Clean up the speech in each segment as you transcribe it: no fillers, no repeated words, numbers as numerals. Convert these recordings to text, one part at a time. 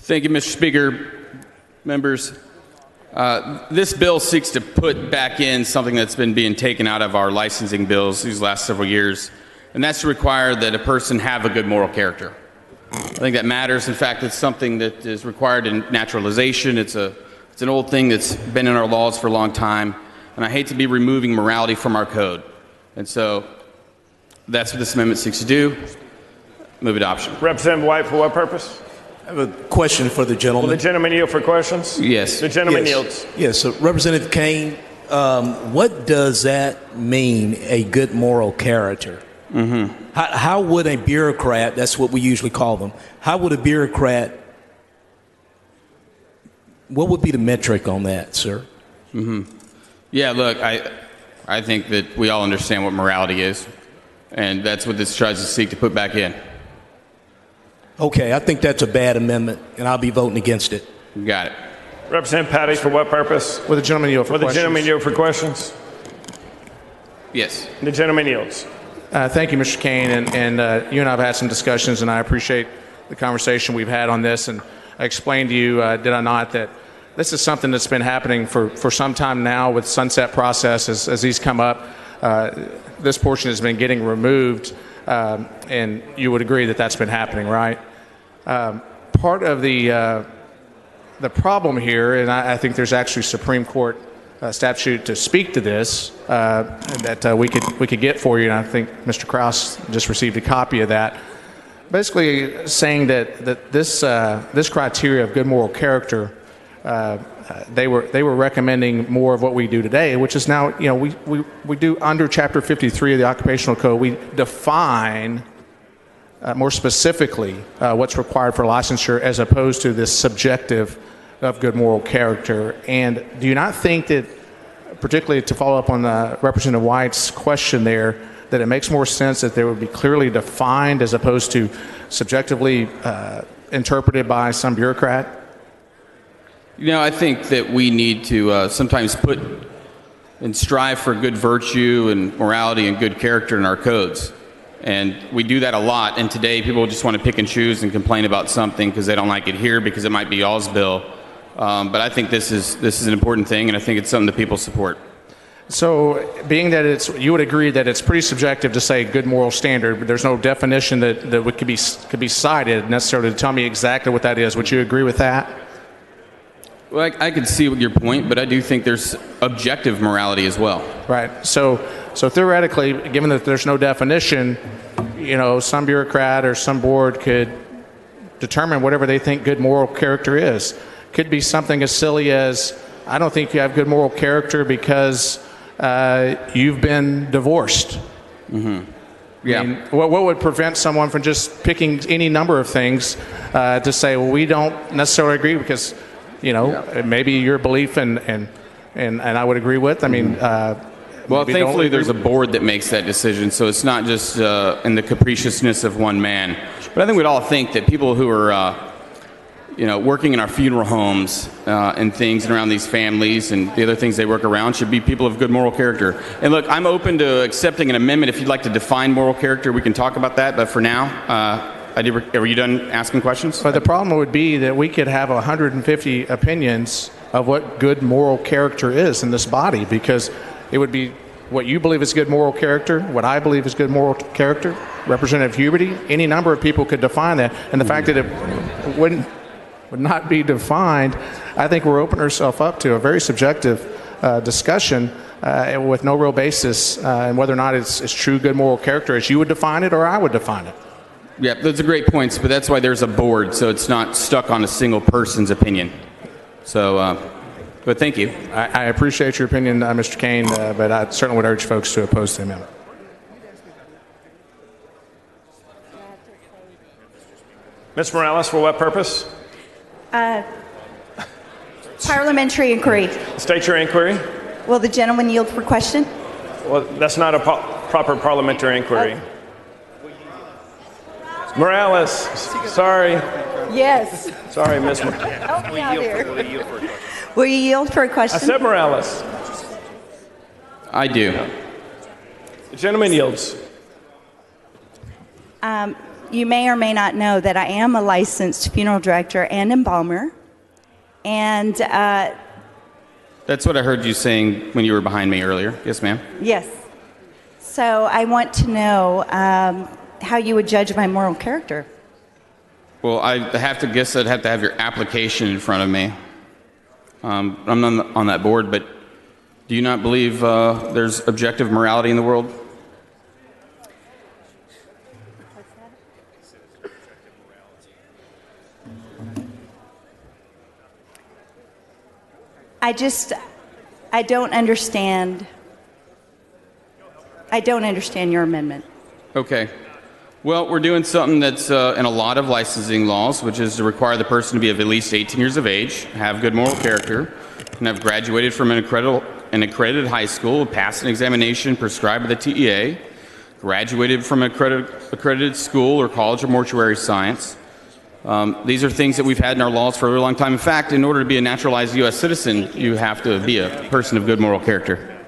Thank you, Mr. Speaker. Members, this bill seeks to put back in something that's been being taken out of our licensing bills these last several years, and that's to require that a person have a good moral character. I think that matters. In fact, it's something that is required in naturalization. It's an old thing that's been in our laws for a long time, and I hate to be removing morality from our code. And so that's what this amendment seeks to do. Move adoption. Representative White, for what purpose? I have a question for the gentleman. Will the gentleman yield for questions? Yes. The gentleman yields. Yes, so Representative Cain, what does that mean, a good moral character? Mm-hmm. How would a bureaucrat, that's what we usually call them, how would a bureaucrat, what would be the metric on that, sir? Mm-hmm. Yeah, look, I think that we all understand what morality is, and that's what this tries to seek to put back in. Okay, I think that's a bad amendment, and I'll be voting against it. You got it. Representative Patty, for what purpose? Will the gentleman yield for questions? Will the gentleman yield for questions? Yes. The gentleman yields. Thank you, Mr. Cain, and you and I have had some discussions, and I appreciate the conversation we've had on this, and I explained to you, did I not, that this is something that's been happening for some time now with sunset process as these come up. This portion has been getting removed, and you would agree that that's been happening, right? Part of the problem here, and I think there's actually Supreme Court statute to speak to this that we could get for you, and I think Mr. Krause just received a copy of that. Basically, saying that this criteria of good moral character, they were recommending more of what we do today, which is now, we do under Chapter 53 of the Occupational Code, we define more specifically what's required for licensure as opposed to this subjective of good moral character. And do you not think that, particularly to follow up on Representative White's question there, that it makes more sense that they would be clearly defined as opposed to subjectively interpreted by some bureaucrat? I think that we need to sometimes put and strive for good virtue and morality and good character in our codes. And we do that a lot. And today people just want to pick and choose and complain about something because they don't like it here because it might be y'all's bill. But I think this is an important thing, and I think it's something that people support. So, being that you would agree that it's pretty subjective to say good moral standard, but there's no definition that could be cited necessarily to tell me exactly what that is. Would you agree with that? Well, I can see your point, but I do think there's objective morality as well. Right. So theoretically, given that there's no definition, some bureaucrat or some board could determine whatever they think good moral character is. Could be something as silly as, I don't think you have good moral character because you've been divorced. Mm-hmm. Yeah. I mean, what would prevent someone from just picking any number of things to say, well, we don't necessarily agree because, maybe your belief and I would agree with. I mean, well, thankfully there's a board that makes that decision, so it's not just in the capriciousness of one man. But I think we'd all think that people who are working in our funeral homes and things and around these families and the other things they work around should be people of good moral character. And look, I'm open to accepting an amendment. If you'd like to define moral character, we can talk about that. But for now, are you done asking questions? But the problem would be that we could have 150 opinions of what good moral character is in this body, because it would be what you believe is good moral character, what I believe is good moral character, Representative Huberty, any number of people could define that. And the fact that it would not be defined, I think we're opening ourselves up to a very subjective discussion with no real basis and whether or not it's true good moral character as you would define it or I would define it. Yeah, those are great points, but that's why there's a board, so it's not stuck on a single person's opinion. So, but thank you. I appreciate your opinion, Mr. Cain, but I certainly would urge folks to oppose the amendment. Ms. Morales, for what purpose? Parliamentary inquiry. State your inquiry. Will the gentleman yield for question? Well, that's not a proper parliamentary inquiry. Morales, sorry. Yes. Sorry, Ms. Help me out here. Will you yield for a question? I said Morales. I do. The gentleman yields. you may or may not know that I am a licensed funeral director and embalmer. And That's what I heard you saying when you were behind me earlier. Yes, ma'am. yes. So I want to know how you would judge my moral character. Well, I have to guess I'd have to have your application in front of me. I'm not on that board, but do you not believe there's objective morality in the world? I don't understand. I don't understand your amendment. Okay. Well, we're doing something that's in a lot of licensing laws, which is to require the person to be of at least 18 years of age, have good moral character, and have graduated from an accredited high school, passed an examination prescribed by the TEA, graduated from an accredited school or college of mortuary science. These are things that we've had in our laws for a really long time. In fact, in order to be a naturalized U.S. citizen, you have to be a person of good moral character.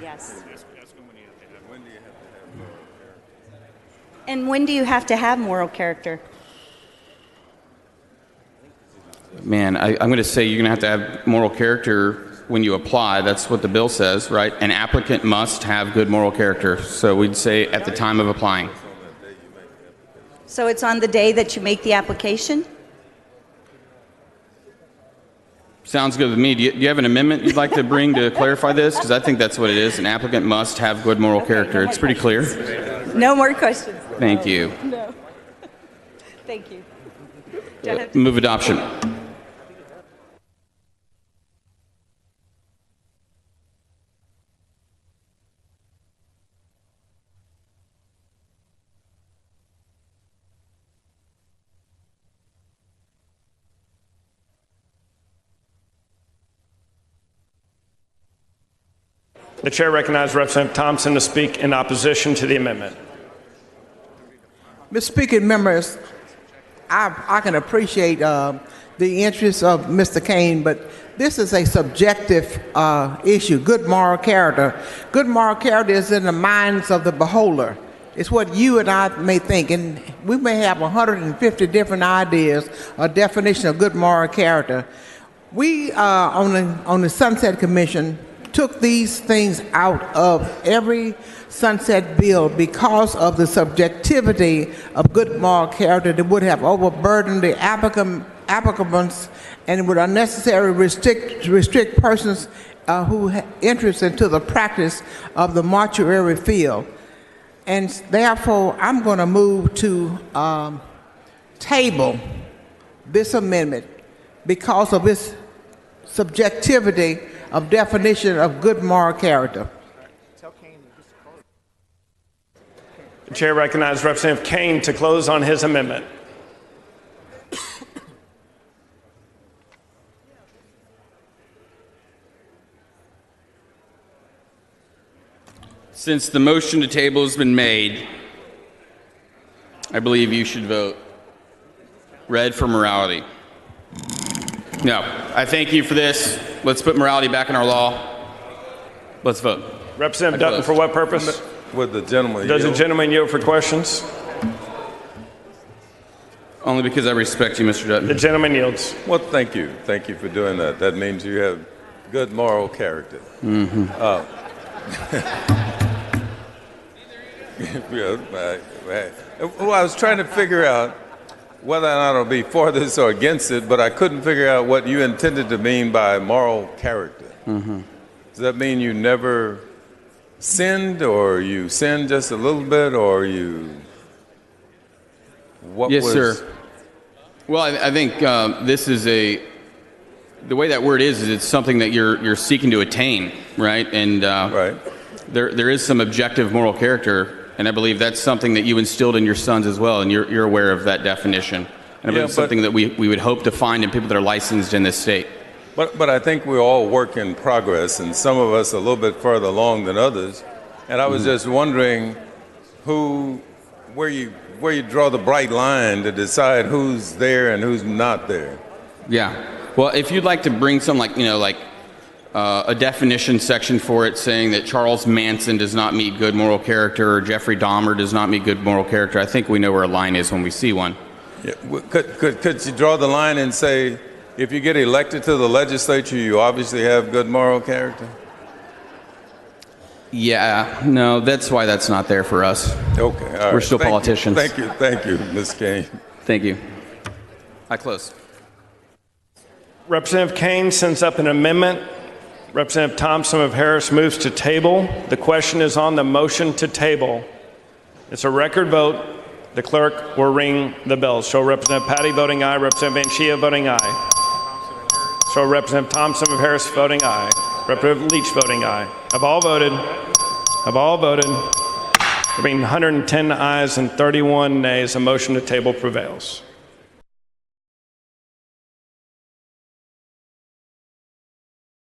Yes. And when do you have to have moral character? Man, I'm going to say you're going to have moral character when you apply. That's what the bill says, right? An applicant must have good moral character. So we'd say at the time of applying. So it's on the day that you make the application? Sounds good with me. Do you have an amendment you'd like to bring to clarify this? Because I think that's what it is. An applicant must have good moral character. It's pretty clear. No more questions. Thank you. No. Thank you. Move adoption. The chair recognizes Representative Thompson to speak in opposition to the amendment. Mr. Speaker, members, I can appreciate the interest of Mr. Cain, but this is a subjective issue, good moral character. Good moral character is in the minds of the beholder. It's what you and I may think, and we may have 150 different ideas or definition of good moral character. We, on the Sunset Commission, took these things out of every sunset bill because of the subjectivity of good moral character that would have overburdened the applicants and would unnecessarily restrict persons who have interest into the practice of the mortuary field. And therefore, I'm going to move to table this amendment because of its subjectivity of definition of good moral character. The chair recognizes Representative Cain to close on his amendment. Since the motion to table has been made, I believe you should vote red for morality. No, I thank you for this. Let's put morality back in our law. Let's vote. Representative Dutton, for what purpose? Would the gentleman Does the yield? gentleman yield for questions? Only because I respect you, Mr. Dutton. The gentleman yields. Well, thank you. Thank you for doing that. That means you have good moral character. Mm-hmm. Well, I was trying to figure out whether or not I'll be for this or against it, but I couldn't figure out what you intended to mean by moral character. Mm-hmm. Does that mean you never sinned, or you sinned just a little bit, or you... What Yes, was... sir. Well, I think this is the way that word is it's something that you're seeking to attain, right? And Right. there is some objective moral character, and I believe that's something that you instilled in your sons as well, and you're aware of that definition. And I believe it's something that we would hope to find in people that are licensed in this state. But I think we're all work in progress, and some of us a little bit further along than others. And I was just wondering where you draw the bright line to decide who's there and who's not there. Yeah. Well, if you'd like to bring some like a definition section for it saying that Charles Manson does not meet good moral character or Jeffrey Dahmer does not meet good moral character, I think we know where a line is when we see one. Yeah. Could you draw the line and say, if you get elected to the legislature, you obviously have good moral character? Yeah, no, that's why that's not there for us. Okay, all right. We're still politicians. Thank you, Ms. Cain. Thank you. I close. Representative Cain sends up an amendment. Representative Thompson of Harris moves to table. The question is on the motion to table. It's a record vote. The clerk will ring the bell. Show Representative Patty voting aye, Representative Vanchia voting aye. Show Representative Thompson of Harris voting aye, Representative Leach voting aye. Have all voted? Have all voted? There being 110 ayes and 31 nays, a motion to table prevails.